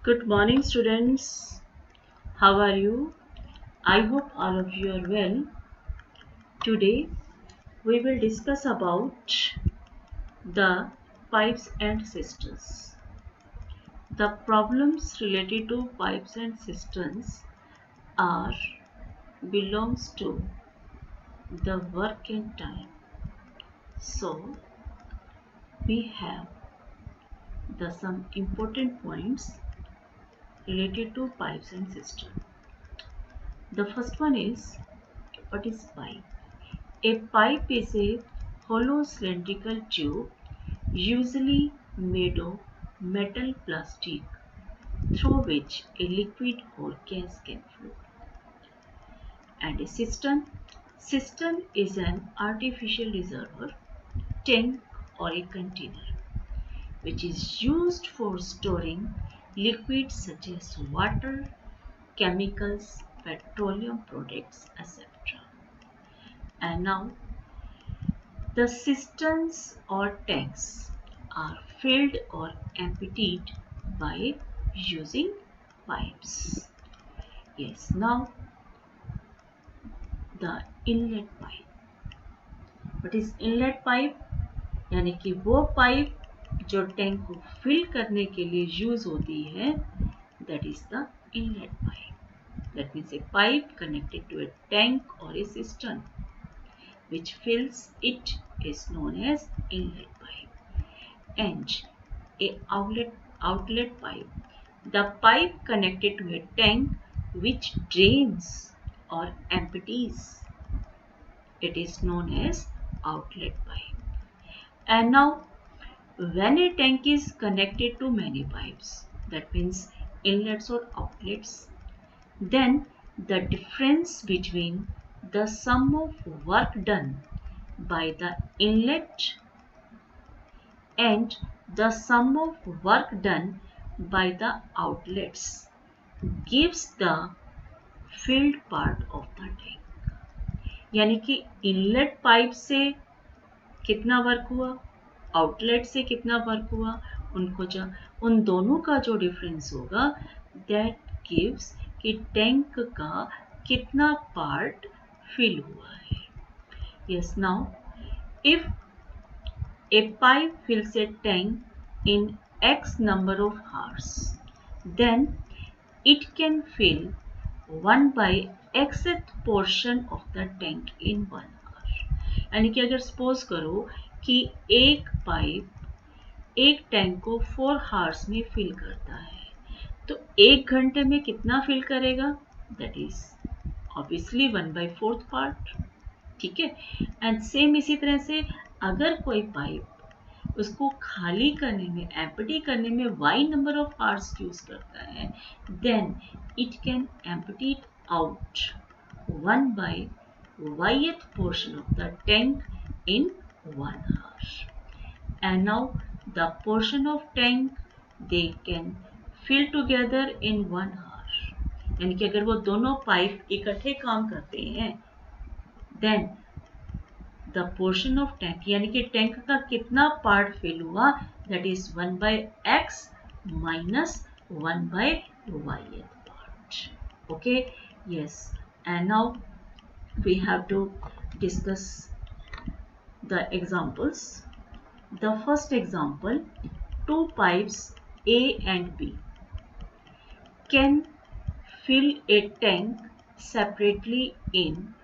Good morning, students. How are you? I hope all of you are well. Today, we will discuss about the pipes and cisterns. The problems related to pipes and cisterns are belongs to the work and time. So, we have the some important points related to pipes and cisterns. The first one is, what is pipe? A pipe is a hollow cylindrical tube, usually made of metal plastic, through which a liquid or gas can flow. And a cistern. Cistern is an artificial reservoir, tank or a container, which is used for storing liquids such as water, chemicals, petroleum products, etc. And now the cisterns or tanks are filled or emptied by using pipes. Yes, now the inlet pipe. What is inlet pipe? यानी कि वो pipe जो tank को fill करने के लिए use होती है, that is the inlet pipe. That means a pipe connected to a tank or a cistern which fills it is known as inlet pipe. And a outlet pipe, the pipe connected to a tank which drains or empties, it is known as outlet pipe. And now when a tank is connected to many pipes, that means inlets or outlets, then the difference between the sum of work done by the inlet and the sum of work done by the outlets gives the filled part of the tank. यानी कि inlet pipe से कितना work हुआ, outlet से कितना work हुआ, उन दोनों का जो डिफरेंस होगा दैट गिव्स कि टैंक का कितना पार्ट फिल हुआ है. Yes, now if a pipe fills a tank in X number of hours, then it can fill 1 by xth portion of the tank in 1 hour. यानी कि अगर suppose करो कि एक पाइप एक टैंक को 4 हार्स में फिल करता है, तो 1 घंटे में कितना फिल करेगा? That is obviously 1/4 part. ठीक है. एंड सेम इसी तरह से अगर कोई पाइप उसको खाली करने में, एम्प्टी करने में y number of hours use करता है, then it can empty it out 1 by yth portion of the tank in 1 hour. And now the portion of tank they can fill together in 1 hour. यानी कि अगर वो दोनों pipe इकट्ठे काम करते हैं, then the portion of tank यानी कि टैंक का कितना पार्ट फिल हुआ, that is 1 by x minus 1 by y part. Okay, yes. And now we have to discuss the examples. The first example, two pipes A and B can fill a tank separately in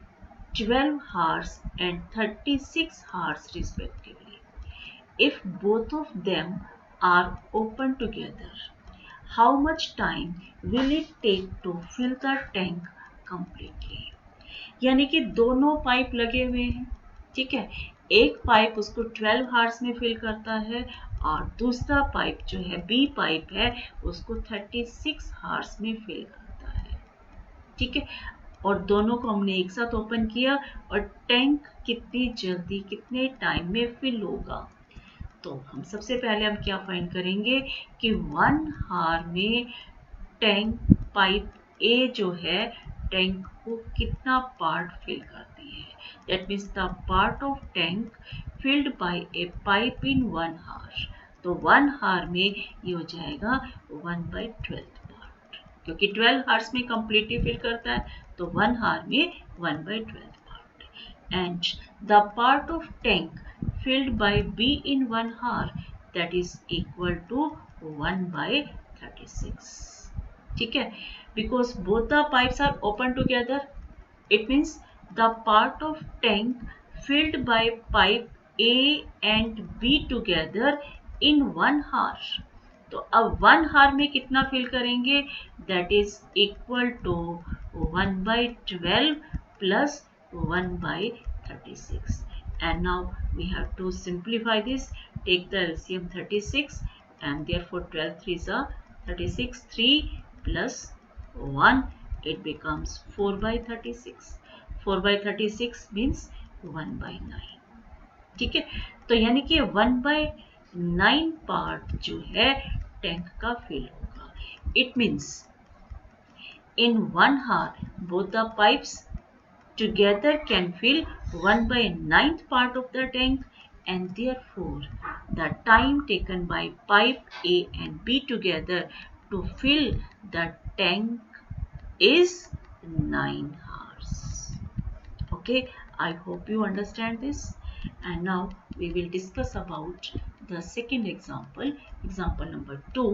12 hours and 36 hours respectively. If both of them are open together, how much time will it take to fill the tank completely? यानी कि दोनों pipe लगे हुए हैं. ठीक है. एक pipe उसको 12 हार्स में फिल करता है और दूसरा पाइप जो है बी पाइप है उसको 36 हार्स में फिल करता है. ठीक है. और दोनों को हमने एक साथ ओपन किया और टैंक कितनी जल्दी कितने टाइम में फिल होगा. तो हम सबसे पहले हम क्या फाइंड करेंगे कि 1 हार में टैंक पाइप ए जो है टैंक को कितना पार्ट फिल करती है. That means the part of tank filled by A pipe in 1 hour. तो 1 हार में ये हो जाएगा 1/12 पार्ट, क्योंकि 12 हार्स में कंप्लीटली फिल करता है, तो 1 हार में 1/12 part. And the part of tank filled by B in 1 hour, that is equal to 1/36. ठीक है, because both the pipes are open together, it means the part of tank filled by pipe A and B together in 1 hour. तो अब 1 hour में कितना fill करेंगे, that is equal to 1/12 plus 1/36. And now we have to simplify this. Take the LCM 36, and therefore 12 3s are 36. 3 plus 1, it becomes 4/36. 4/36 means 1/9. ठीक है, तो यानी कि 1/9 पार्ट जो है टैंक का फिल होगा. It means in 1 hour both the pipes together can fill 1/9th part of the tank, and therefore the time taken by pipe A and B together to fill the tank is 9 hours. Okay, I hope you understand this. And now we will discuss about the second example, example number 2,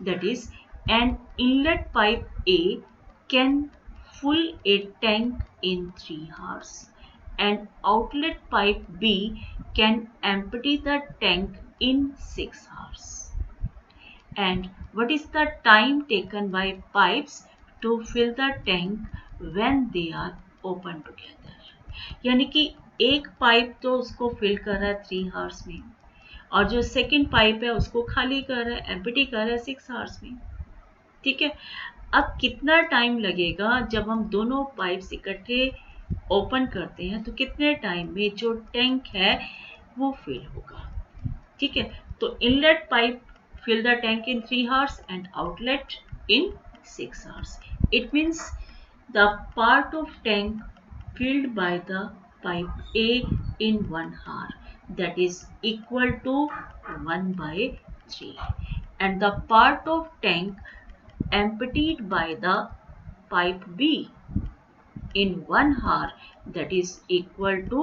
that is an inlet pipe A can fill a tank in 3 hours, and outlet pipe B can empty the tank in 6 hours. And what is the time taken by pipes to fill the tank when they are open together? यानी कि एक pipe तो उसको fill कर रहा है 3 hours में, और जो सेकंड पाइप है उसको खाली कर रहा है, एम्प्टी कर रहा है 6 hours में. ठीक है, अब कितना टाइम लगेगा जब हम दोनों पाइप्स इकट्ठे ओपन करते हैं, तो कितने टाइम में जो टैंक है वो फिल होगा. ठीक है, तो inlet pipe fill the tank in 3 hours and outlet in 6 hours. It means the part of tank filled by the pipe A in 1 hour, that is equal to 1/3, and the part of tank emptied by the pipe B in 1 hour, that is equal to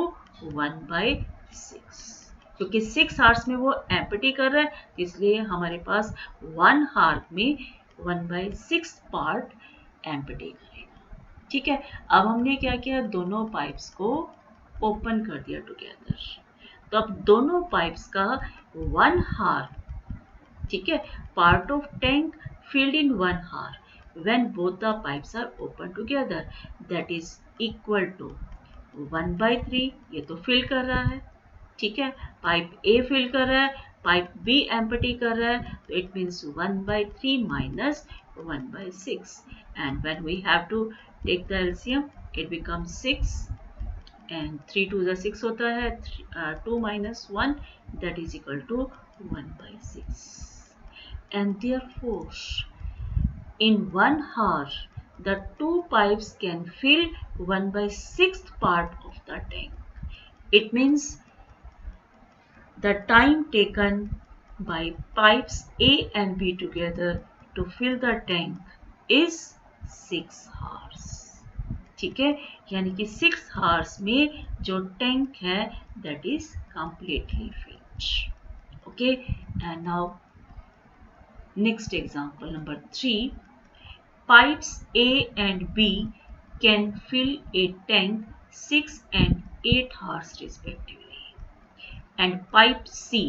1/6. क्योंकि 6 hours में वो empty कर रहा है, इसलिए हमारे पास 1 hour में 1/6 part empty करेगा. ठीक है, अब हमने क्या किया, दोनों पाइप्स को ओपन कर दिया टुगेदर. तो अब दोनों पाइप्स का 1 hour, ठीक है, part of tank filled in 1 hour when both the pipes are open together, that is equal to 1/3. ये तो फिल कर रहा है. ठीक है, पाइप A फिल कर रहा है, पाइप B एम्प्टी कर रहा है, तो it means 1/3 minus 1/6, and when we have to take the LCM, it becomes 6, and 3 2 the 6 होता है, 2 minus 1, that is equal to 1/6. And therefore in 1 hour the two pipes can fill 1/6th part of the tank. It means the time taken by pipes A and B together to fill the tank is 6 hours. ठीक है, यानी कि 6 hours में जो tank है that is completely filled. Okay, and now next example number 3. Pipes A and B can fill a tank 6 and 8 hours respectively, and pipe C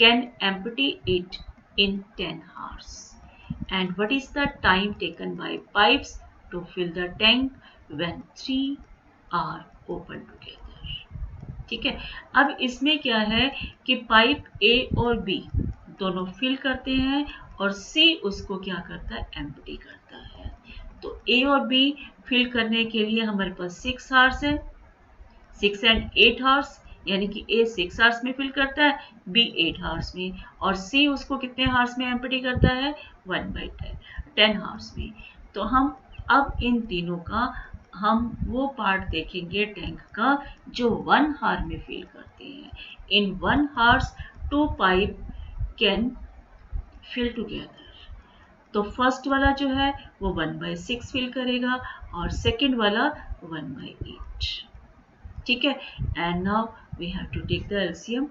can empty it in 10 hours. And what is the time taken by pipes to fill the tank when 3 are open together? ठीक है, अब इसमें क्या है कि pipe A और B दोनों fill करते हैं और C उसको क्या करता है, एम्प्टी करता है. तो A और B फिल करने के लिए हमारे पास 6 hours है, 6 and 8 hours, यानी कि A 6 hours में फिल करता है, B 8 hours में, और C उसको कितने hours में एम्प्टी करता है, 1/10 hours में. तो हम अब इन तीनों का हम वो पार्ट देखेंगे टैंक का जो 1 hour में फिल करते हैं. In 1 hour 2 pipe can fill together. तो फर्स्ट वाला जो है वो 1/6 फिल करेगा और सेकंड वाला 1/8। ठीक है, and now we have to take the LCM.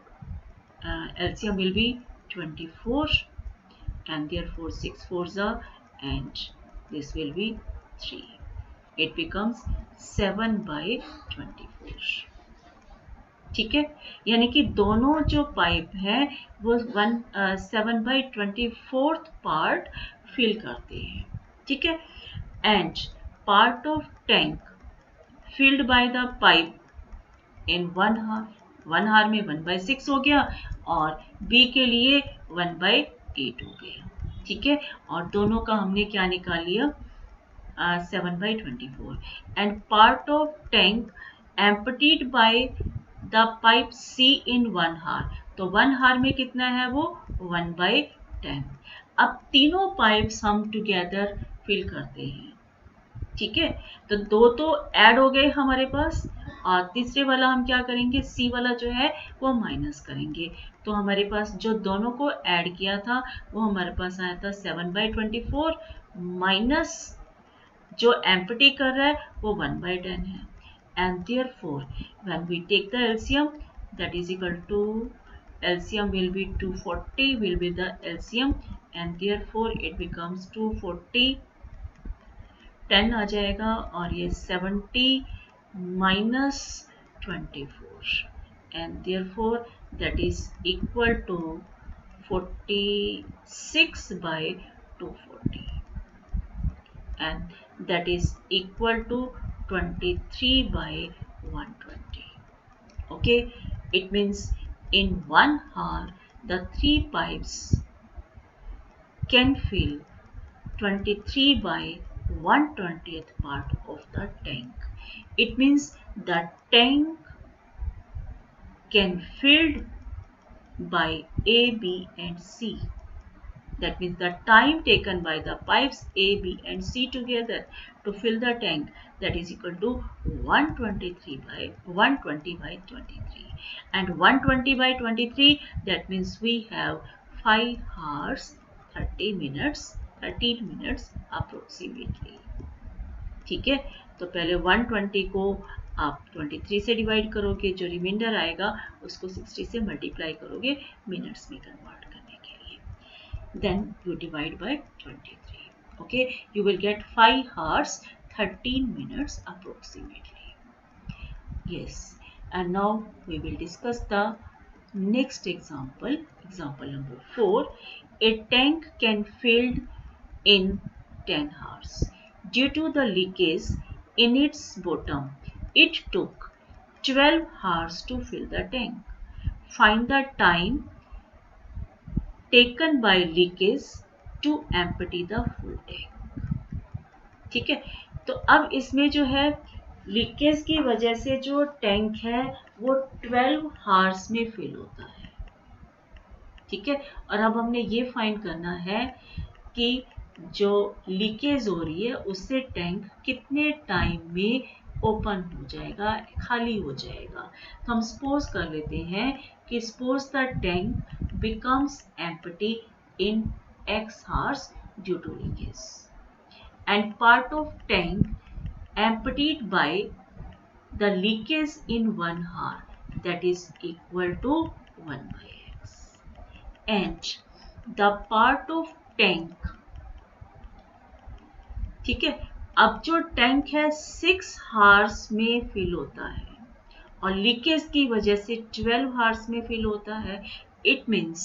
LCM will be 24 and therefore 6 4s are and this will be 3. It becomes 7/24। ठीक है, यानी कि दोनों जो पाइप हैं वो 7/24 पार्ट फिल करते हैं। ठीक है, and part of tank filled by the pipe इन 1 हार। 1 हार में 1/6 हो गया और बी के लिए 1/8 हो गया। ठीक है, और दोनों का हमने क्या निकाल लिया 7/24 and part of tank emptied by the pipe C in 1 hour. तो 1 हार में कितना है वो 1/10। अब तीनों पाइप्स हम टुगेदर फिल करते हैं। ठीक है, तो दो तो ऐड हो गए हमारे पास और तीसरे वाला हम क्या करेंगे, सी वाला जो है वो माइनस करेंगे। तो हमारे पास जो दोनों को ऐड किया था वो हमारे पास आया था 7/24 माइनस जो एम्प्टी कर रहा है वो 1/10 है। And therefore when we take the LCM that is equal to LCM will be 240 will be the LCM and therefore it becomes 240 10 आ जाएगा और ये 70 minus 24 and therefore that is equal to 46/240 and that is equal to 23/120. Okay, it means in 1 hour the 3 pipes can fill 23/120th part of the tank. It means the tank can filled by A, B and C. That means the time taken by the pipes A, B and C together to fill the tank, that is equal to 120/23 and 120/23 that means we have 5 hours 13 minutes approximately. ठीक है, तो पहले 120 को आप 23 से divide करोगे, जो reminder आएगा उसको 60 से मल्टीप्लाई करोगे मिनट्स में कन्वर्ट करने के लिए। Then you divide by 23. Okay, you will get 5 hours 13 minutes approximately. Yes, and now we will discuss the next example. Example number 4. A tank can fill in 10 hours. Due to the leakage in its bottom, it took 12 hours to fill the tank. Find the time taken by leakage to empty the full tank. ठीक है, तो अब इसमें जो है leakage की वजह से जो टैंक है वो 12 हार्स में फिल होता है। ठीक है, और अब हमने ये फाइंड करना है कि जो लीकेज हो रही है उससे टैंक कितने टाइम में ओपन हो जाएगा, खाली हो जाएगा। तो हम सपोज कर लेते हैं कि suppose the tank becomes empty in X hours due to leakage and part of tank emptied by the leakage in 1 hour that is equal to 1/x and the part of tank, ठीक है, अब जो tank है 6 horse में fill होता है और leakage की वजह से 12 हार्स में फिल होता है। It means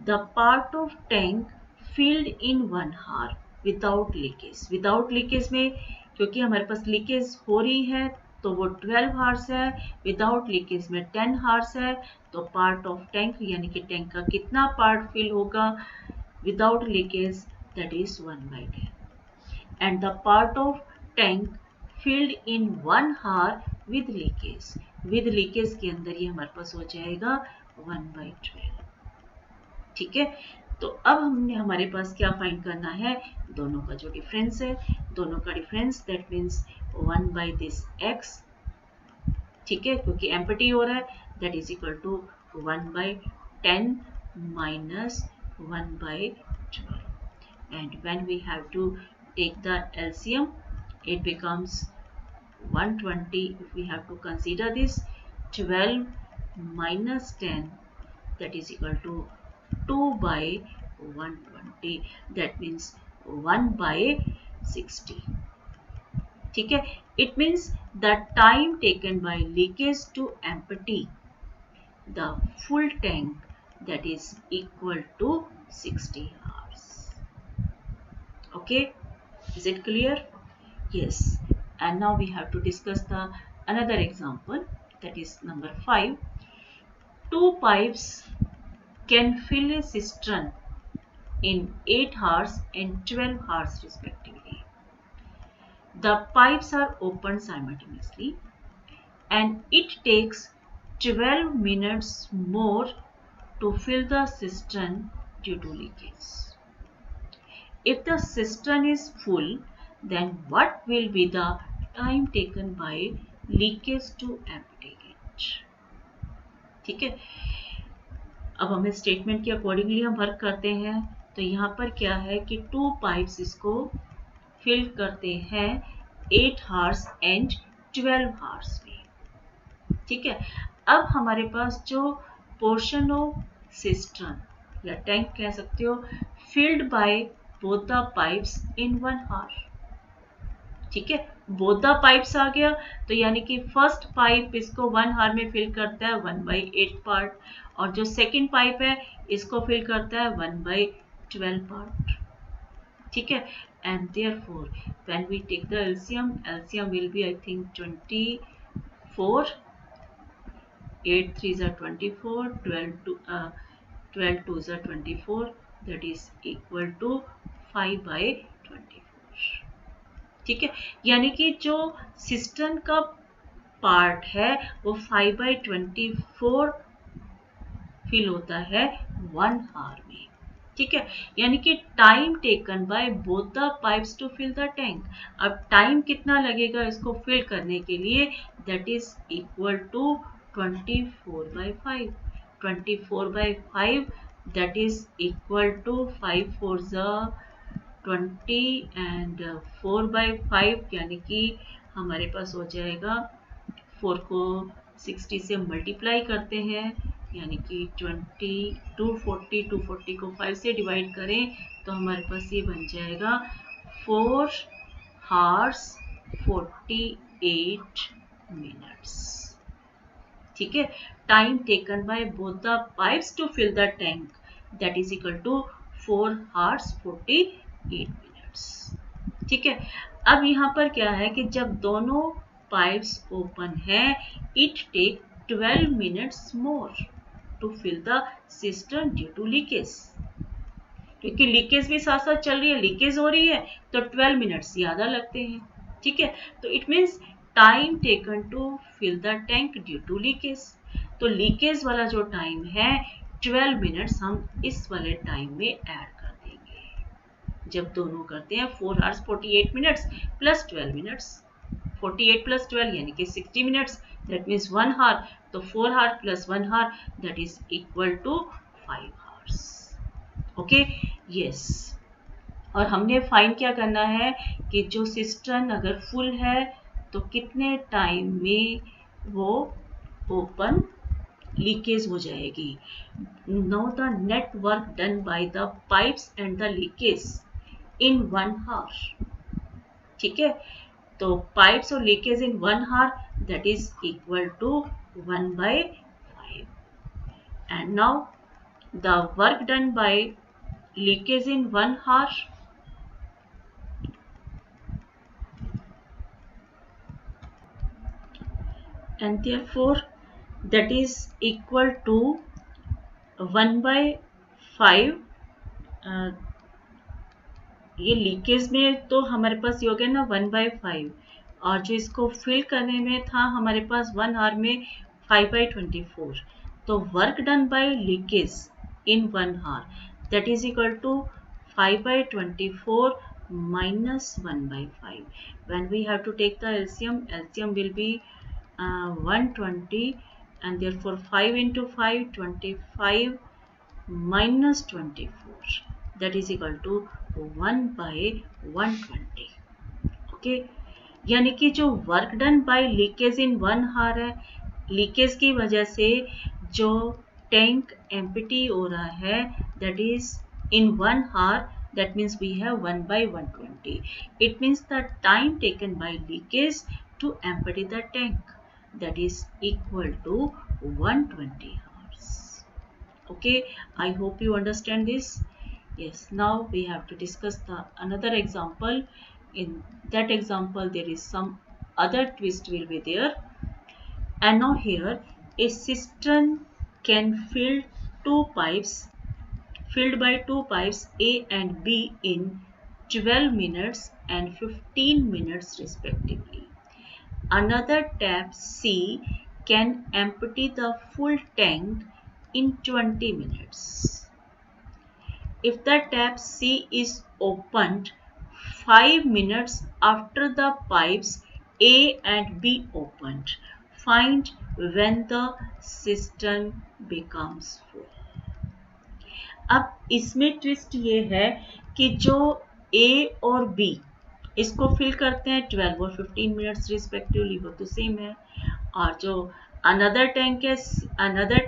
the part of tank filled in 1 hour without leakage. Without leakage में क्योंकि हमारे पास लीकेज हो रही है तो वो 12 हार्स है, विदाउट लीकेज में 10 हार्स है। तो पार्ट ऑफ टैंक यानी कि टैंक का कितना पार्ट फिल होगा without leakage, that is 1/10 and the part of tank filled in 1 hour with leakage. With leakage के अंदर ये हमारे पास हो जाएगा 1/12। ठीक है, तो अब हमने हमारे पास क्या फाइंड करना है, दोनों का जो डिफरेंस है, दोनों का difference that means 1/this x। ठीक है, क्योंकि एम्प्टी हो रहा है that is equal to 1/10 10 minus 1 by 12. And when we have to take the LCM, it becomes 120. If we have to consider this, 12 minus 10, that is equal to 2 by 120. That means 1 by 60. ठीक है, it means the time taken by leakage to empty the full tank, that is equal to 60 hours. Okay, is it clear? Yes. And now we have to discuss the another example, that is number 5. Two pipes can fill a cistern in 8 hours and 12 hours respectively. The pipes are opened simultaneously and it takes 12 minutes more to fill the cistern due to leakage. If the cistern is full, then what will be the time taken by leakage to empty it? ठीक है, अब हमें statement के accordingly हम work करते हैं. तो यहाँ पर क्या है कि 2 पाइप्स इसको फिल करते हैं 8 hours एंड 12 hours में. ठीक है, अब हमारे पास जो पोर्शन ऑफ सिस्टर्न या टैंक कह सकते हो, filled by both the pipes in 1 hour. ठीक है, बोथ द पाइप्स आ गया, तो यानी कि फर्स्ट पाइप इसको 1 hour में फिल करता है 1/8 पार्ट, और जो सेकेंड पाइप है इसको फिल करता है 1/12 पार्ट. ठीक है, and therefore when we take the LCM will be I think 24, 8 3s are 24, 12 2s are 24, that is equal to 5/24. ठीक है, यानी कि जो सिस्टम का पार्ट है वो 5/24 फिल होता है 1 hour में. ठीक है, यानी कि time taken by both the pipes to fill the tank. अब टाइम कितना लगेगा इसको फिल करने के लिए, that is equal to 24/5. 24/5 that is equal to 5 4 20 and 4/5, यानी कि हमारे पास हो जाएगा 4 को 60 से मल्टीप्लाई करते हैं, यानी कि 20, 240 को 5 से डिवाइड करें तो हमारे पास ये बन जाएगा 4 hours 48 minutes. ठीक है, time taken by both the pipes to fill the tank, that is equal to 4 hours 48 minutes. ठीक है, अब यहाँ पर क्या है कि जब दोनों पाइप्स ओपन है, it take 12 minutes more to fill the cistern due to leakage. क्योंकि लीकेज भी साथ साथ चल रही है, लीकेज हो रही है, तो 12 मिनट्स ज्यादा लगते हैं. ठीक है, तो it means time taken to fill the tank due to leakage. तो लीकेज वाला जो टाइम है 12 मिनट्स हम इस वाले टाइम में ऐड कर देंगे. जब दोनों करते हैं 4 hours 48 minutes plus 12 minutes, 48 plus 12 यानी कि 60 मिनट्स, दैट मीन्स 1 hour. तो 4 hour plus 1 hour that is equal to 5 hours. Okay, yes. और हमने फाइंड क्या करना है कि जो सिस्टर्न अगर फुल है तो कितने टाइम में वो ओपन लीकेज हो जाएगी. Know the net work done by the pipes and the leakage in 1 hour. ठीक है, तो पाइप्स और leakage in 1 hour that is equal to 1/5. And now the work done by leakage in 1 hour, and therefore that is equal to 1/5. ये leakage में तो हमारे पास ये हो गया ना 1/5, और जो इसको फिल करने में था हमारे पास 1 hour में 5/24. तो work done by leakage in 1 hour that is equal to 5/24 minus 1/5. When we have to take the LCM will be 120, and therefore 5 into 5 25 -24 that is equal to 1/120. Okay, यानी कि जो work done by leakage in 1 hour है, leakage की वजह से जो tank empty हो रहा है that is in 1 hour, that means we have 1/120. It means the time taken by leakage to empty the tank, that is equal to 120 hours. Okay, I hope you understand this. Yes, now we have to discuss the another example. In that example there is some other twist will be there. And now here a cistern can fill filled by two pipes A and B in 12 minutes and 15 minutes respectively. Another tap C can empty the full tank in 20 minutes. If the tap C is opened 5 minutes after the pipes A and B opened, find when the cistern becomes full. अब इसमें twist ये है कि जो A और B इसको fill करते हैं 12 और 15 मिनट्स रिस्पेक्टिवली, वो तो सेम है, और जो अनदर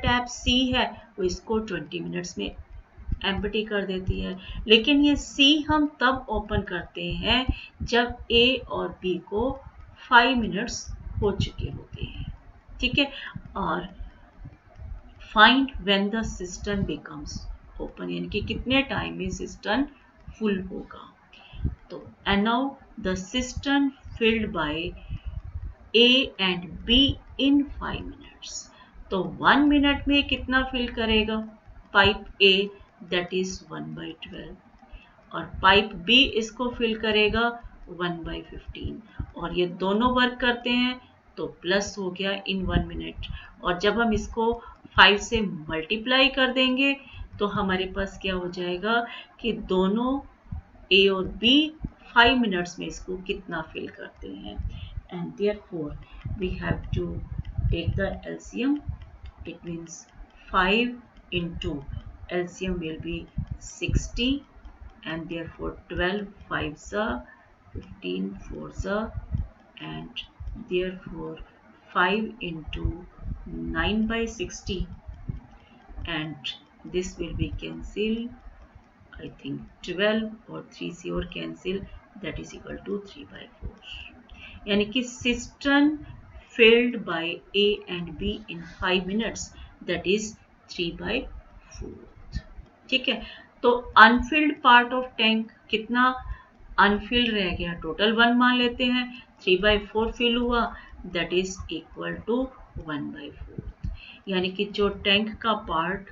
टैप C है वो इसको 20 मिनट्स में एम्प्टी कर देती है। लेकिन ये C हम तब ओपन करते हैं जब A और B को 5 मिनट्स हो चुके होते हैं, ठीक है। और find when the system becomes open, यानी कि कितने टाइम में सिस्टम फुल होगा। तो and now the system filled by A and B in 5 minutes. तो 1 मिनट में कितना फिल करेगा पाइप A, दैट इज 1/12, और पाइप B इसको फिल करेगा 1/15, और ये दोनों वर्क करते हैं तो प्लस हो गया इन 1 मिनट। और जब हम इसको 5 से मल्टीप्लाई कर देंगे तो हमारे पास क्या हो जाएगा कि दोनों A और B 5 मिनट्स में इसको कितना फिल करते हैं। And therefore we have to take the LCM. It means 5 into LCM will be 60, and therefore 12 5s are 15 4s are, and therefore 5 into 9/60, and this will be cancelled. I think 12 और 3 और cancel, that is equal to 3/4. यानी कि cistern filled by A and B in 5 minutes, that is 3/4. ठीक है, तो Anfield part of tank कितना Anfield रह गया, टोटल 1 मान लेते हैं, 3/4 फिल हुआ, दैट इज इक्वल टू 1/4, यानी कि जो टैंक का पार्ट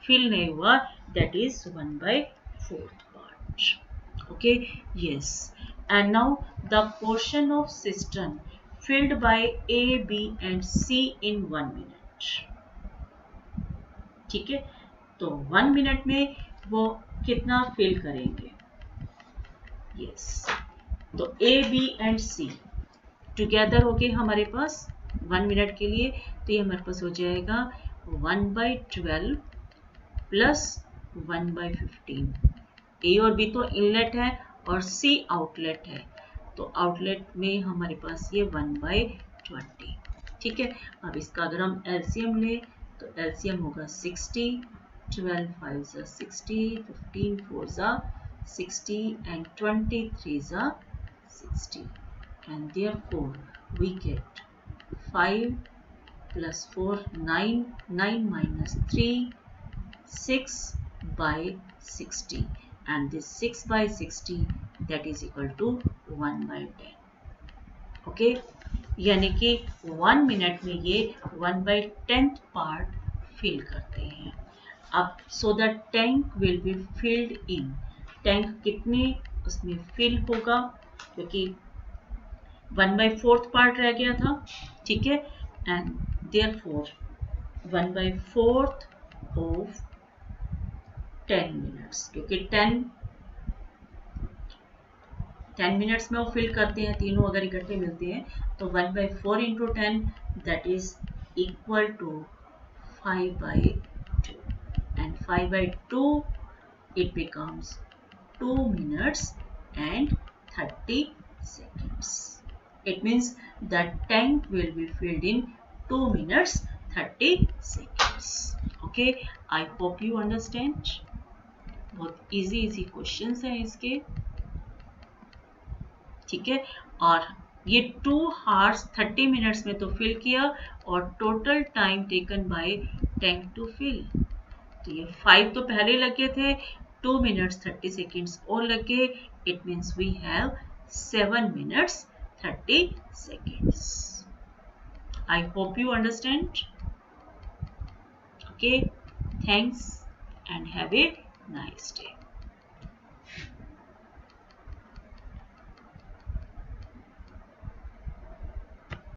फिल नहीं हुआ that is 1/4 part. Okay, yes, and now the portion of system filled by A, B and C in 1 minute. ठीक है, तो 1 मिनट में वो कितना फिल करेंगे। यस, तो A, B and C together हो गए हमारे पास 1 मिनट के लिए, तो ये हमारे पास हो जाएगा 1/12 प्लस 1/15। A और B तो इनलेट है और C आउटलेट है, तो आउटलेट में हमारे पास ये 1/20। ठीक है, अब इसका अगर हम LCM ले तो LCM होगा 60, 12 5s are 60, 15 4s are 60, and 23s are 60, and therefore we get 5 plus 4 9, 9 minus 3 6/60, and this 6/60 that is equal to 1/10. Okay, यानी कि 1 मिनट में ये 1/10 पार्ट फिल करते हैं। अब so the tank will be filled in, tank कितने उसमें fill होगा, क्योंकि 1/4 पार्ट रह गया था। ठीक है, एंड देयरफॉर 1/4 ऑफ 10 मिनट्स, क्योंकि 10 मिनट्स में वो फिल करते हैं, तीनों अगर इकट्ठे मिलते हैं तो 1/4 into 10 that is equal to 5/2, and 5 by 2 it becomes 2 minutes and 30 seconds. It means the tank will be filled in 2 minutes 30 seconds. Okay, I hope you understand. बहुत इजी क्वेश्चंस हैं इसके, ठीक है। और ये 2 hours 30 minutes में तो fill किया और total time taken by tank to fill, तो ये 5 तो पहले लगे थे, 2 minutes 30 seconds और लगे, it means we have 7 minutes 30 seconds. I hope you understand. Okay, thanks and have a nice day.